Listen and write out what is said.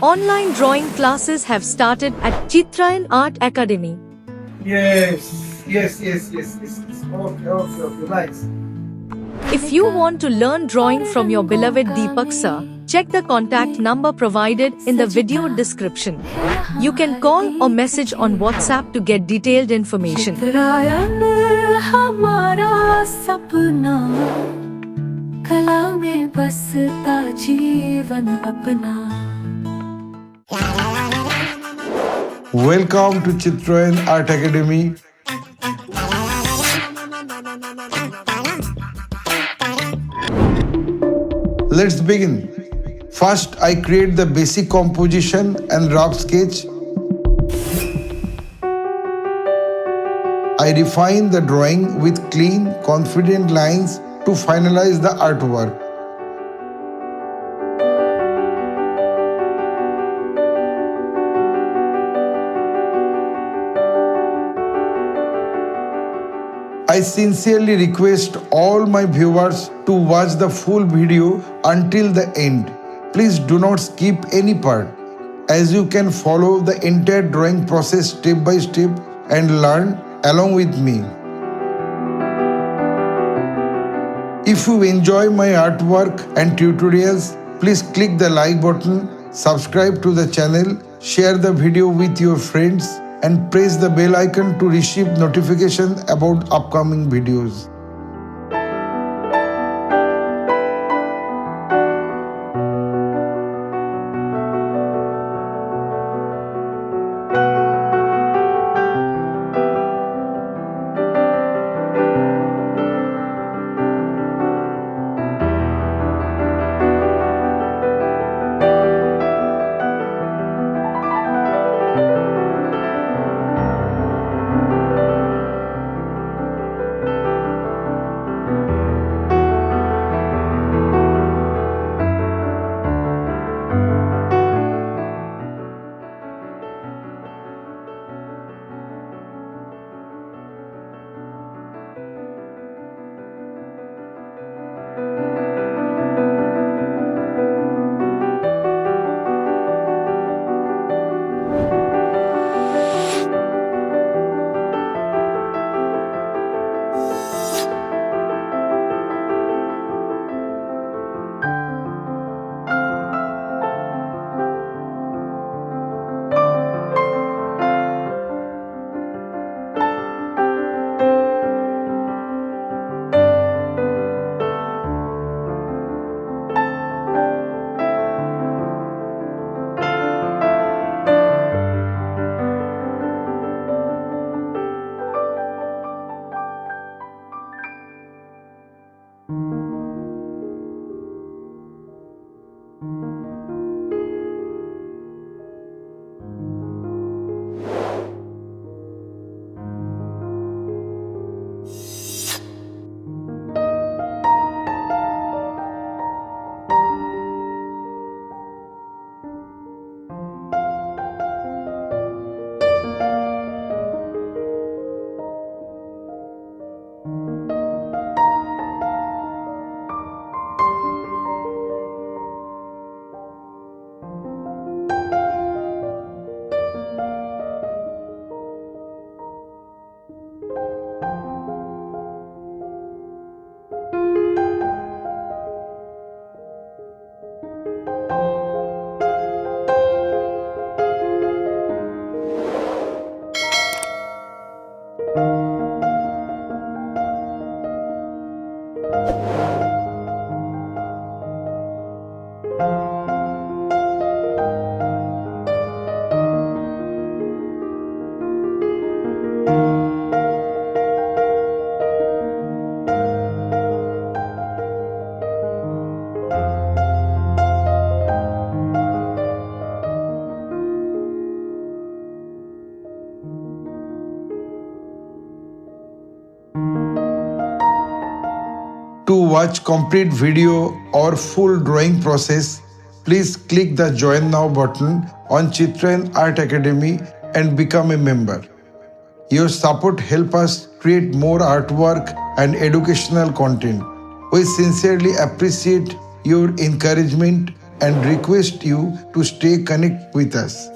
Online drawing classes have started at Chitrayan Art Academy. Yes. Okay. Nice. If you want to learn drawing from your beloved Deepak sir, check the contact number provided in the video description. You can call or message on WhatsApp to get detailed information. चित्रायन हमारा सपना कला में बसता जीवन अपना. Welcome to Chitrayan Art Academy. Let's begin. First, I create the basic composition and rough sketch. I refine the drawing with clean, confident lines to finalize the artwork. I sincerely request all my viewers to watch the full video until the end. Please do not skip any part, as you can follow the entire drawing process step by step and learn along with me. If you enjoy my artwork and tutorials, please click the like button, subscribe to the channel, share the video with your friends, and press the bell icon to receive notification about upcoming videos. To watch complete video or full drawing process, please click the Join Now button on Chitrayan Art Academy and become a member. Your support helps us create more artwork and educational content. We sincerely appreciate your encouragement and request you to stay connected with us.